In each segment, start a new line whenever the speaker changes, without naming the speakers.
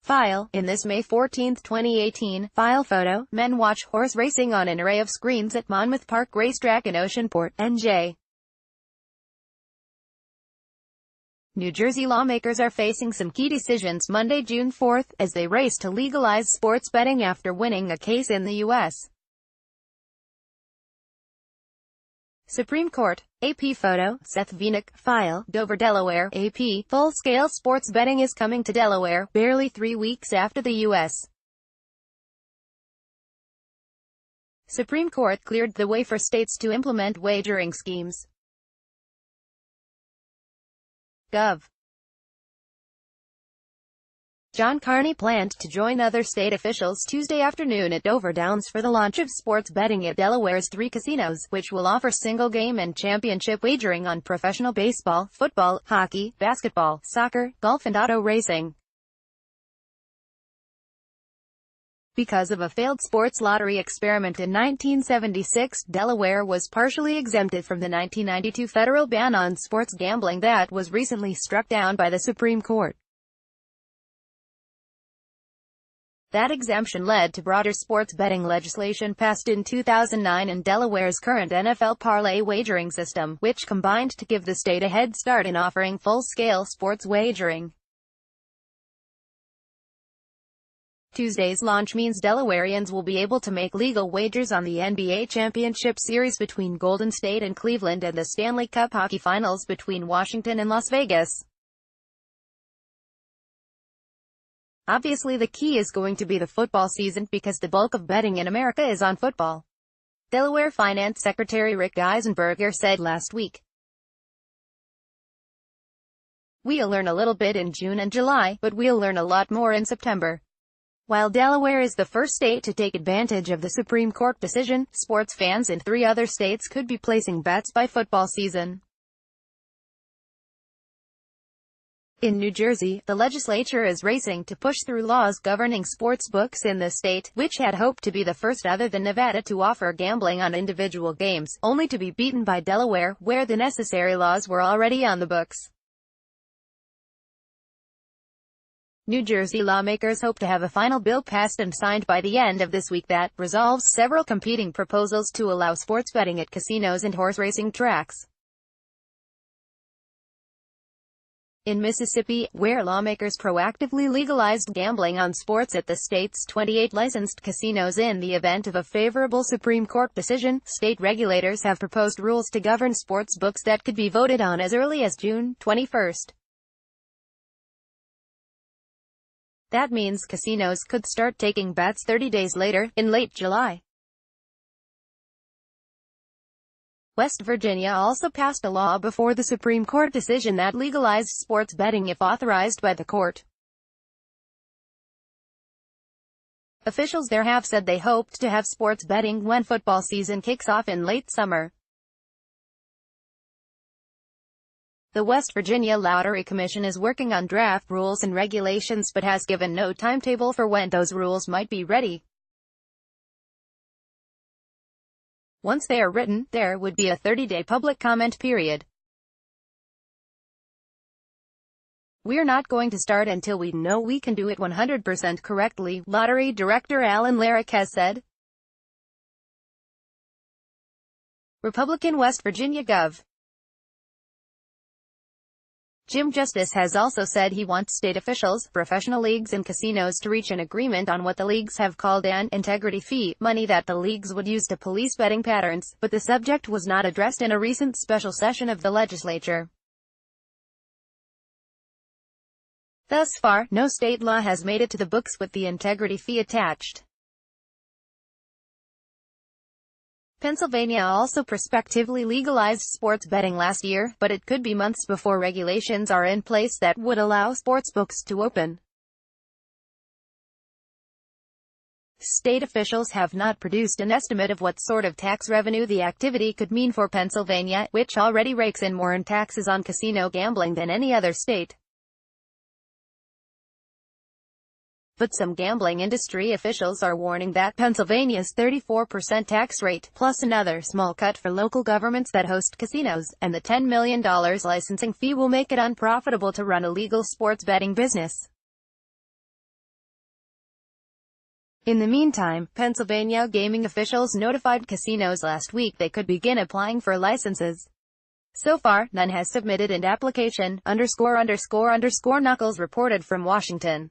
File. In this May 14, 2018, file photo, men watch horse racing on an array of screens at Monmouth Park Racetrack in Oceanport, NJ. New Jersey lawmakers are facing some key decisions Monday, June 4, as they race to legalize sports betting after winning a case in the U.S. Supreme Court. AP photo, Seth Vinick. File, Dover, Delaware. AP, full-scale sports betting is coming to Delaware, barely 3 weeks after the U.S. Supreme Court cleared the way for states to implement wagering schemes. Gov. John Carney planned to join other state officials Tuesday afternoon at Dover Downs for the launch of sports betting at Delaware's 3 casinos, which will offer single-game and championship wagering on professional baseball, football, hockey, basketball, soccer, golf and auto racing. Because of a failed sports lottery experiment in 1976, Delaware was partially exempted from the 1992 federal ban on sports gambling that was recently struck down by the Supreme Court. That exemption led to broader sports betting legislation passed in 2009 and Delaware's current NFL parlay wagering system, which combined to give the state a head start in offering full-scale sports wagering. Tuesday's launch means Delawareans will be able to make legal wagers on the NBA Championship Series between Golden State and Cleveland and the Stanley Cup Hockey Finals between Washington and Las Vegas. Obviously the key is going to be the football season because the bulk of betting in America is on football, Delaware Finance Secretary Rick Geisenberger said last week. We'll learn a little bit in June and July, but we'll learn a lot more in September. While Delaware is the first state to take advantage of the Supreme Court decision, sports fans in 3 other states could be placing bets by football season. In New Jersey, the legislature is racing to push through laws governing sports books in the state, which had hoped to be the first other than Nevada to offer gambling on individual games, only to be beaten by Delaware, where the necessary laws were already on the books. New Jersey lawmakers hope to have a final bill passed and signed by the end of this week that resolves several competing proposals to allow sports betting at casinos and horse racing tracks. In Mississippi, where lawmakers proactively legalized gambling on sports at the state's 28 licensed casinos in the event of a favorable Supreme Court decision, state regulators have proposed rules to govern sports books that could be voted on as early as June 21. That means casinos could start taking bets 30 days later, in late July. West Virginia also passed a law before the Supreme Court decision that legalized sports betting if authorized by the court. Officials there have said they hoped to have sports betting when football season kicks off in late summer. The West Virginia Lottery Commission is working on draft rules and regulations but has given no timetable for when those rules might be ready. Once they are written, there would be a 30-day public comment period. We're not going to start until we know we can do it 100% correctly, Lottery Director Alan Larrick has said. Republican West Virginia Gov. Jim Justice has also said he wants state officials, professional leagues and casinos to reach an agreement on what the leagues have called an integrity fee, money that the leagues would use to police betting patterns, but the subject was not addressed in a recent special session of the legislature. Thus far, no state law has made it to the books with the integrity fee attached. Pennsylvania also prospectively legalized sports betting last year, but it could be months before regulations are in place that would allow sportsbooks to open. State officials have not produced an estimate of what sort of tax revenue the activity could mean for Pennsylvania, which already rakes in more in taxes on casino gambling than any other state. But some gambling industry officials are warning that Pennsylvania's 34% tax rate, plus another small cut for local governments that host casinos, and the $10 million licensing fee will make it unprofitable to run a legal sports betting business. In the meantime, Pennsylvania gaming officials notified casinos last week they could begin applying for licenses. So far, none has submitted an application, Knuckles reported from Washington.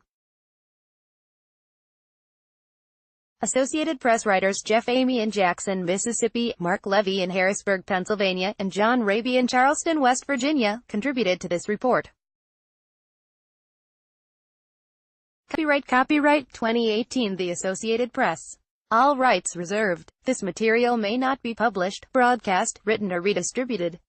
Associated Press writers Jeff Amy in Jackson, Mississippi, Mark Levy in Harrisburg, Pennsylvania, and John Raby in Charleston, West Virginia, contributed to this report. Copyright 2018 The Associated Press. All rights reserved. This material may not be published, broadcast, written or redistributed.